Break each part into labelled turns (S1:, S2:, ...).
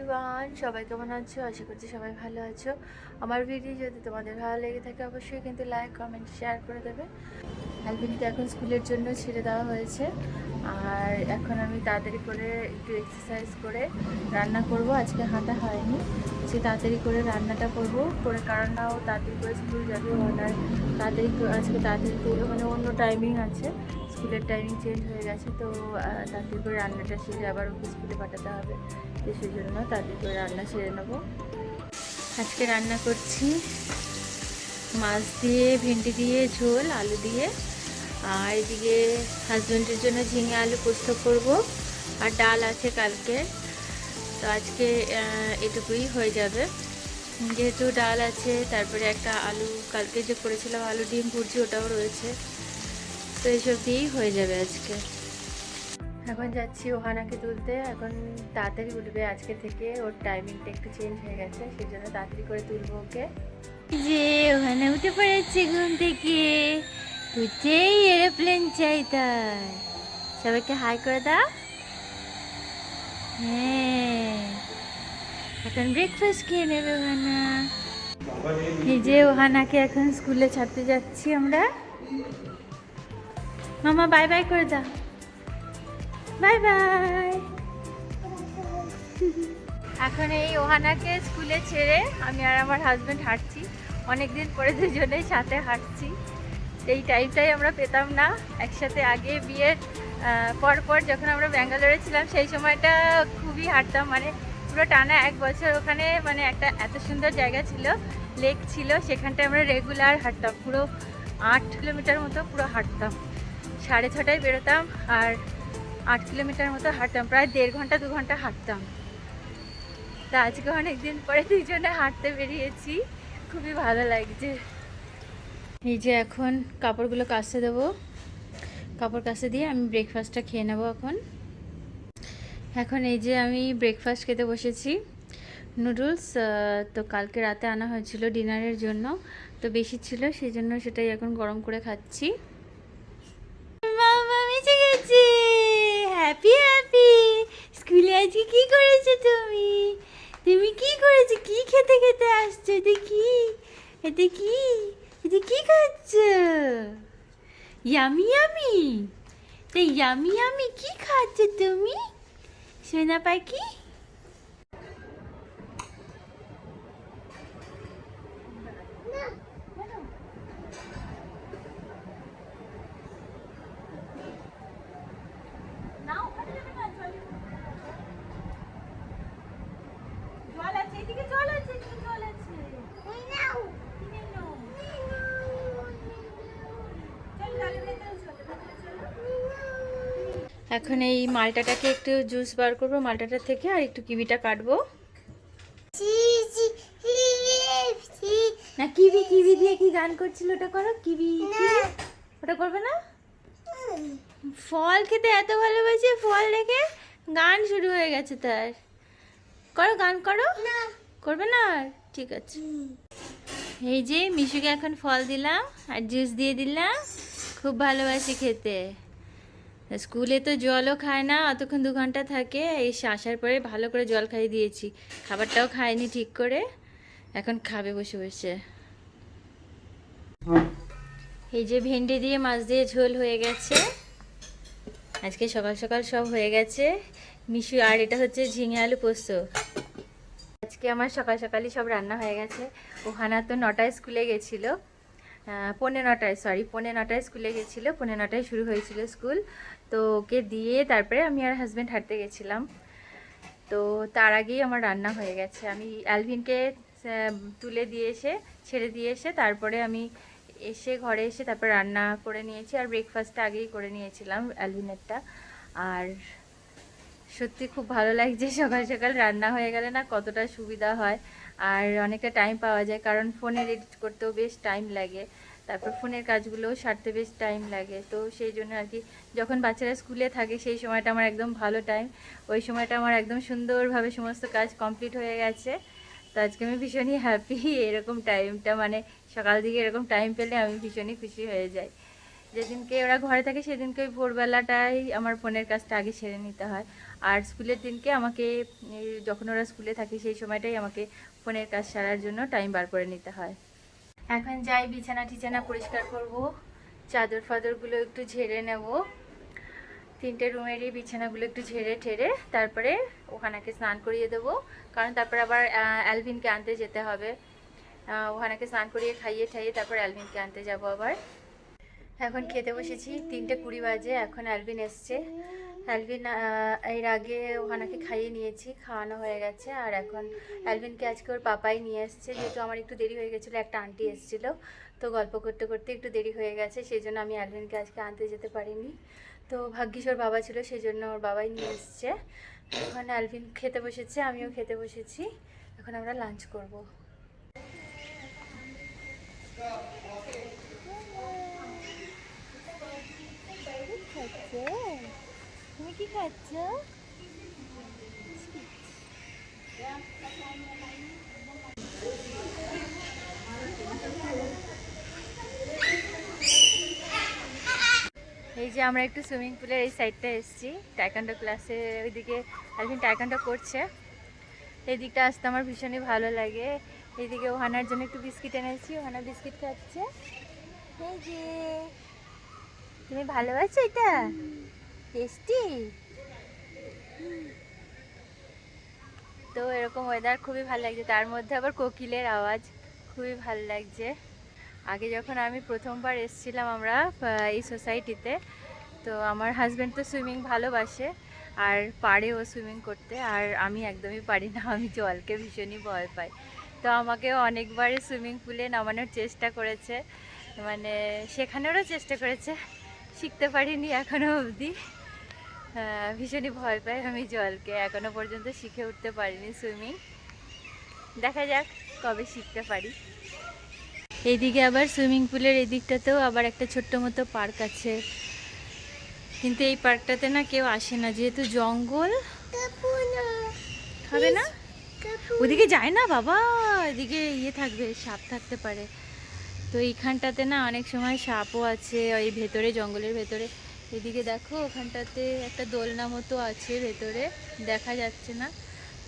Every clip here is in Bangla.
S1: এভরিওয়ান, সবাই কেমন আছো? আশা করছি সবাই ভালো আছো। আমার ভিডিও যদি তোমাদের ভালো লেগে থাকে অবশ্যই কিন্তু লাইক কমেন্ট শেয়ার করে দেবে। আলবিনকে এখন স্কুলের জন্য ছেড়ে দেওয়া হয়েছে, আর এখন আমি তাড়াতাড়ি করে একটু এক্সারসাইজ করে রান্না করব। আজকে হাঁটা হয়নি, সে তাড়াতাড়ি করে রান্নাটা করব করে, কারণ নাও তাড়াতাড়ি করে স্কুল যাবে। ওনার তাড়াতাড়ি আজকে তাড়াতাড়ি করে মানে অন্য টাইমিং আছে, স্কুলের টাইমিং চেঞ্জ হয়ে গেছে। তো তাড়াতাড়ি করে রান্নাটা সেরে আবার ওকে স্কুলে পাঠাতে হবে, তো সেই জন্য তাড়াতাড়ি করে রান্না সেরে নেবো। আজকে রান্না করছি মাছ দিয়ে, ভেন্ডি দিয়ে ঝোল, আলু দিয়ে, আর এদিকে হাজব্যান্ডের জন্য ঝিঙে আলু পোস্ত করব, আর ডাল আছে কালকে। তো আজকে এটুকুই হয়ে যাবে, যেহেতু ডাল আছে। তারপরে একটা আলু কালকে যে করেছিলাম আলু ডিম ভুর্জি, ওটাও রয়েছে। তো এইসব দিয়েই হয়ে যাবে আজকে। এখন যাচ্ছি ওহানাকে তুলতে। এখন তাড়াতাড়ি উঠবে আজকে থেকে, ওর টাইমিংটা একটু চেঞ্জ হয়ে গেছে, সেই জন্য তাড়াতাড়ি করে তুলবো ওকে। যে ওখানে উঠে পড়েছে ঘুম থেকে, উঠেই এরোপ্লেন চাই তাই। সবাইকে হাই করে দাও। হ্যাঁ, এখন ব্রেকফাস্ট খেয়ে নেবে ওহানা। এই যে ওহানাকে এখন স্কুলে ছাড়তে যাচ্ছি আমরা। মামা বাই বাই করে দাও, বাই বাই। এখন এই ওহানাকে স্কুলে ছেড়ে আমি আর আমার হাজব্যান্ড হাঁটছি। অনেকদিন পরে দুজনেই সাথে হাঁটছি। এই টাইমটাই আমরা পেতাম না একসাথে। আগে বিয়ের পর যখন আমরা ব্যাঙ্গালোরে ছিলাম সেই সময়টা খুবই হাঁটতাম, মানে পুরো টানা 1 বছর ওখানে। মানে একটা এত সুন্দর জায়গা ছিল, লেক ছিল, সেখানটায় আমরা রেগুলার হাঁটতাম। পুরো 8 কিলোমিটার মতো পুরো হাঁটতাম। 6:30টায় বেরোতাম আর 8 কিলোমিটার মতো হাঁটতাম, প্রায় 1.5 ঘন্টা 2 ঘন্টা হাঁটতাম। তা আজকে অনেকদিন পরে দুজনে হাঁটতে বেরিয়েছি, খুবই ভালো লাগছে। এই যে এখন কাপড়গুলো কাচতে দেবো, কাপড় কাচতে দিয়ে আমি ব্রেকফাস্টটা খেয়ে নেবো। এখন এই যে আমি ব্রেকফাস্ট খেতে বসেছি। নুডলস তো কালকে রাতে আনা হয়েছিল ডিনারের জন্য, তো বেশি ছিল, সেই জন্য সেটাই এখন গরম করে খাচ্ছি। মামা মিশে গেছে, হ্যাপি হ্যাপি। স্কুলে আজকে কি করেছো তুমি? তুমি কি করেছো? কি খেতে খেতে আসছো? দেখি এটা কি, এটা কি খাচ্ছ? Yummy yummy. তো ইয়ামি ইয়ামি কি খাচ্ছ তুমি সোনা পাখি? এখন এই মালটাটাকে একটু জুস বার করবো মালটাটার থেকে, আর একটু কিবিটা কাটবো। না কিবি, কিবি দিয়ে কি গান করছিল, ওটা করো। কিবি, ওটা করবে না? ফল খেতে এত ভালোবাসে, ফল দেখে গান শুরু হয়ে গেছে তার। করো, গান করো। করবে না? ঠিক আছে। এই যে মিশুকে এখন ফল দিলাম আর জুস দিয়ে দিলাম, খুব ভালোবাসি খেতে। স্কুলে তো জলও খায় না, অতক্ষণ 2 ঘন্টা থাকে। এসে আসার পরে ভালো করে জল খাইয়ে দিয়েছি, খাবারটাও খায়নি ঠিক করে, এখন খাবে বসে বসে। এই যে ভেন্ডি দিয়ে মাছ দিয়ে ঝোল হয়ে গেছে আজকে, সকাল সকাল সব হয়ে গেছে মিশু। আর এটা হচ্ছে ঝিঙে আলু পোস্ত। আজকে আমার সকাল সকালই সব রান্না হয়ে গেছে। ওখানা তো 9টায় স্কুলে গেছিলো, 9:45, সরি 9:45 স্কুলে গেছিলো, 9:45 শুরু হয়েছিল স্কুল। তো ওকে দিয়ে তারপরে আমি আর হাজব্যান্ড হাঁটতে গেছিলাম। তো তার আগেই আমার রান্না হয়ে গেছে। আমি অ্যালভিনকে তুলে দিয়ে এসে, ছেড়ে দিয়ে এসে, তারপরে আমি এসে ঘরে এসে তারপর রান্না করে নিয়েছি। আর ব্রেকফাস্টটা আগেই করে নিয়েছিলাম অ্যালভিনেরটা। আর সত্যি খুব ভালো লাগছে সকাল সকাল রান্না হয়ে গেলে না কতটা সুবিধা হয়, আর অনেকটা টাইম পাওয়া যায়। কারণ ফোনের এডিট করতেও বেশ টাইম লাগে, তারপর ফোনের কাজগুলোও সারতে বেশ টাইম লাগে। তো সেই জন্য আর কি, যখন বাচ্চারা স্কুলে থাকে সেই সময়টা আমার একদম ভালো টাইম। ওই সময়টা আমার একদম সুন্দরভাবে সমস্ত কাজ কমপ্লিট হয়ে গেছে। তো আজকে আমি ভীষণই হ্যাপি, এরকম টাইমটা মানে সকাল দিকে এরকম টাইম পেলে আমি ভীষণই খুশি হয়ে যাই। যেদিনকে ওরা ঘরে থাকে সেদিনকে ওই ভোরবেলাটাই আমার ফোনের কাজটা আগে সেরে নিতে হয়। আর স্কুলের দিনকে আমাকে যখন ওরা স্কুলে থাকে সেই সময়টাই আমাকে ফোনের কাজ সারার জন্য টাইম বার করে নিতে হয়। এখন যাই বিছানা টিছানা পরিষ্কার করব, চাদর ফাদরগুলো একটু ঝেড়ে নেব, 3টে রুমেরই বিছানাগুলো একটু ঝেড়ে ঠেড়ে তারপরে ওখানাকে স্নান করিয়ে দেবো, কারণ তারপরে আবার অ্যালভিনকে আনতে যেতে হবে। ওখানাকে স্নান করিয়ে খাইয়ে ঠাইয়ে তারপর অ্যালভিনকে আনতে যাব আবার। এখন খেতে বসেছি, 3:20 বাজে, এখন অ্যালভিন এসছে। অ্যালভিন এর আগে ওখানাকে খাইয়ে নিয়েছি, খাওয়ানো হয়ে গেছে। আর এখন অ্যালভিনকে আজকে ওর পাপাই নিয়ে এসছে, যেহেতু আমার একটু দেরি হয়ে গেছিলো, একটা আন্টি এসেছিলো, তো গল্প করতে করতে একটু দেরি হয়ে গেছে, সেই জন্য আমি অ্যালভিনকে আজকে আনতে যেতে পারিনি। তো ভাগ্যিস ওর বাবা ছিল, সেই জন্য ওর বাবাই নিয়ে এসছে। এখন অ্যালভিন খেতে বসেছে, আমিও খেতে বসেছি, এখন আমরা লাঞ্চ করব। তুমি কি খাচ্ছ? এই যে আমরা একটু সুইমিং পুলের এই সাইডটা এসেছি, টাইকান্ডো ক্লাসে, ওইদিকে একদিন টাইকান্ডো করছে। এই দিকটা আসতে আমার ভীষণই ভালো লাগে। এইদিকে ওহানার জন্য একটু বিস্কিট এনেছি, ওহানা বিস্কিট খাচ্ছে। এই যে তুমি ভালোবাসো এটা, টেস্টি। তো এরকম ওয়েদার খুবই ভালো লাগছে, তার মধ্যে আবার কোকিলের আওয়াজ, খুবই ভালো লাগছে। আগে যখন আমি প্রথমবার এসেছিলাম আমরা এই সোসাইটিতে, তো আমার হাজব্যান্ড তো সুইমিং ভালোবাসে আর পারেও সুইমিং করতে, আর আমি একদমই পারি না, আমি জলকে ভীষণই ভয় পাই। তো আমাকে অনেকবারই সুইমিং পুলে নামানোর চেষ্টা করেছে, মানে শেখানোরও চেষ্টা করেছে, শিখতে পারিনি এখনও অবধি। ভীষণই ভয় পাই আমি জলকে, এখনও পর্যন্ত শিখে উঠতে পারিনি সুইমিং। দেখা যাক কবে শিখতে পারি। এইদিকে আবার সুইমিং পুলের এই দিকটাতেও আবার একটা ছোট্ট মতো পার্ক আছে, কিন্তু এই পার্কটাতে না কেউ আসে না, যেহেতু জঙ্গল। খাবে না, ওদিকে যায় না বাবা, এদিকে ইয়ে থাকবে, সাপ থাকতে পারে। তো এইখানটাতে না অনেক সময় সাপও আছে, ওই ভেতরে জঙ্গলের ভেতরে। এদিকে দেখো ওখানটাতে একটা দোলনা মতো আছে ভেতরে, দেখা যাচ্ছে না,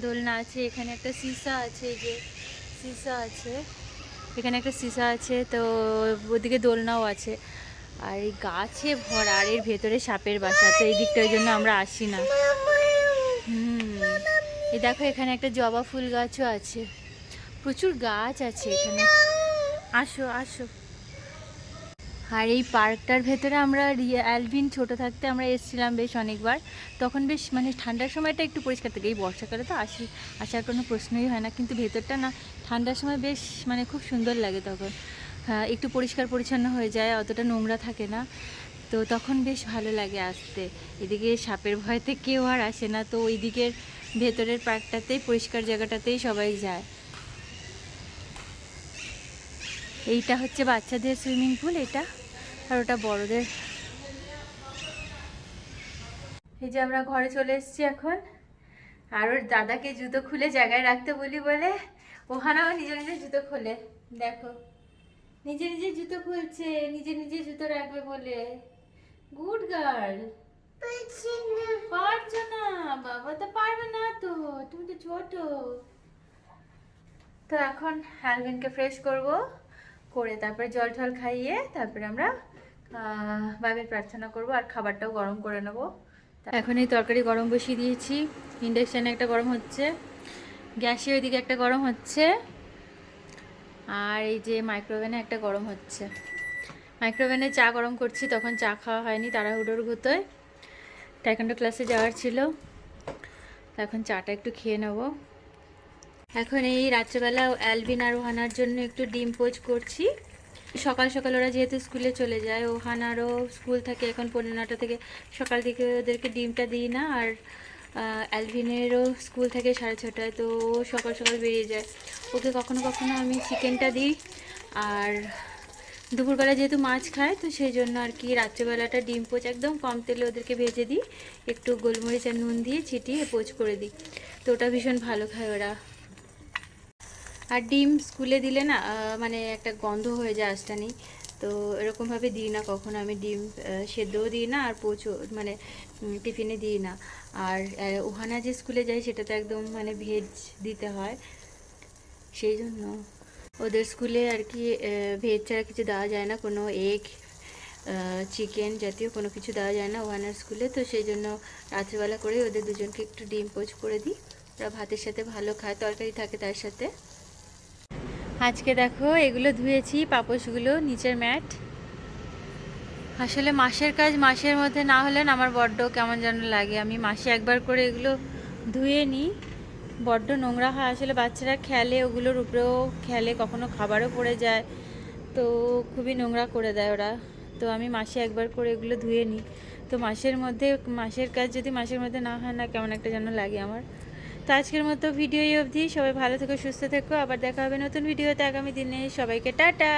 S1: দোলনা আছে। এখানে একটা সিসা আছে, এই যে সিসা আছে, এখানে একটা সিসা আছে, তো ওদিকে দোলনাও আছে। আর এই গাছে ভরা, আর এর ভেতরে সাপের বাসা, তো এই দিকটা ওই জন্য আমরা আসি না। এই দেখো এখানে একটা জবা ফুল গাছও আছে, প্রচুর গাছ আছে এখানে, আসো আসো। আর এই পার্কটার ভেতরে আমরা অ্যালভিন ছোট থাকতে আমরা এসেছিলাম বেশ অনেকবার, তখন বেশ মানে ঠান্ডার সময়টা একটু পরিষ্কার থাকে, এই বর্ষাকালে তো আসার কোনো প্রশ্নই হয় না, কিন্তু ভেতরটা না ঠান্ডার সময় বেশ মানে খুব সুন্দর লাগে তখন। একটু পরিষ্কার পরিচ্ছন্ন হয়ে যায়, অতটা নোংরা থাকে না, তো তখন বেশ ভালো লাগে আসতে। এদিকে সাপের ভয়তে কেউ আর আসে না, তো ওই দিকের ভেতরের পার্কটাতেই, পরিষ্কার জায়গাটাতেই সবাই যায়। এইটা হচ্ছে বাচ্চাদের সুইমিং পুল এটা, আর ওটা বড়দের। এই যে আমরা ঘরে চলে এসেছি এখন, আর ওর দাদাকে জুতো খুলে জায়গায় রাখতে বলি বলে ওখানেও নিজে নিজে জুতো খোলে, দেখো নিজে নিজে জুতো খুলছে, নিজে নিজে জুতো রাখবে বলে। Good girl. পারছো না বাবা, তো পারবে না তো, তুমি তো ছোট। তো এখন অ্যালভিনকে ফ্রেশ করব, করে তারপরে জল টল খাইয়ে তারপরে আমরা বাইবেল প্রার্থনা করব, আর খাবারটাও গরম করে নেব। এখন এই তরকারি গরম বসিয়ে দিয়েছি, ইন্ডাকশানে একটা গরম হচ্ছে, গ্যাসে ওইদিকে একটা গরম হচ্ছে, আর এই যে মাইক্রোওভেনে একটা গরম হচ্ছে। মাইক্রোওভেনে চা গরম করছি, তখন চা খাওয়া হয়নি, তাড়াহুড়োর ভূতোয় টাইকান্ডো ক্লাসে যাওয়ার ছিল, এখন চাটা একটু খেয়ে নেব। এখন এই রাত্রেবেলা অ্যালভিন আর ওহানার জন্য একটু ডিম পোচ করছি। সকাল সকাল ওরা যেহেতু স্কুলে চলে যায়, ওহানারও স্কুল থাকে এখন 9:30 থেকে, সকাল থেকে ওদেরকে ডিমটা দিই না। আর অ্যালভিনেরও স্কুল থাকে 6:30টায়, তো ও সকাল সকাল বেরিয়ে যায়, ওকে কখনো কখনো আমি চিকেনটা দিই। আর দুপুরবেলা যেহেতু মাছ খায়, তো সেই জন্য আর কি রাত্রেবেলাটা ডিম পোচ একদম কম তেলে ওদেরকে ভেজে দিই, একটু গোলমরিচ আর নুন দিয়ে ছিটিয়ে পোচ করে দিই, তো ওটা ভীষণ ভালো খায় ওরা। আর ডিম স্কুলে দিলে না মানে একটা গন্ধ হয়ে যায় আসটানি, তো এরকমভাবে দিই না কখনো আমি ডিম, সেদ্ধও দিই না আর পোচও মানে টিফিনে দিই না। আর ওহানা যে স্কুলে যায় সেটাতে একদম মানে ভেজ দিতে হয়, সেই জন্য ওদের স্কুলে আর কি ভেজ ছাড়া কিছু দেওয়া যায় না, কোনো এগ চিকেন জাতীয় কোনো কিছু দেওয়া যায় না ওহানার স্কুলে। তো সেই জন্য রাত্রিবেলা করে ওদের দুজনকে একটু ডিম পোচ করে দিই, ওরা ভাতের সাথে ভালো খায়, তরকারি থাকে তার সাথে। আজকে দেখো এগুলো ধুয়েছি, পাপোশগুলো, নিচের ম্যাট। আসলে মাসের কাজ মাসের মধ্যে না হলে না আমার বড্ড কেমন যেন লাগে। আমি মাসে একবার করে এগুলো ধুয়ে নিই, বড্ড নোংরা হয়। আসলে বাচ্চারা খেলে, ওগুলোর উপরেও খেলে, কখনো খাবারও পড়ে যায়, তো খুবই নোংরা করে দেয় ওরা। তো আমি মাসে একবার করে এগুলো ধুয়ে নিই। তো মাসের কাজ যদি মাসের মধ্যে না হয় না, কেমন একটা যেন লাগে আমার। তো আজকের মতো ভিডিও অবধি, সবাই ভালো থেকো, সুস্থ থেকো, আবার দেখা হবে নতুন ভিডিওতে আগামী দিনে। সবাইকে টাটা।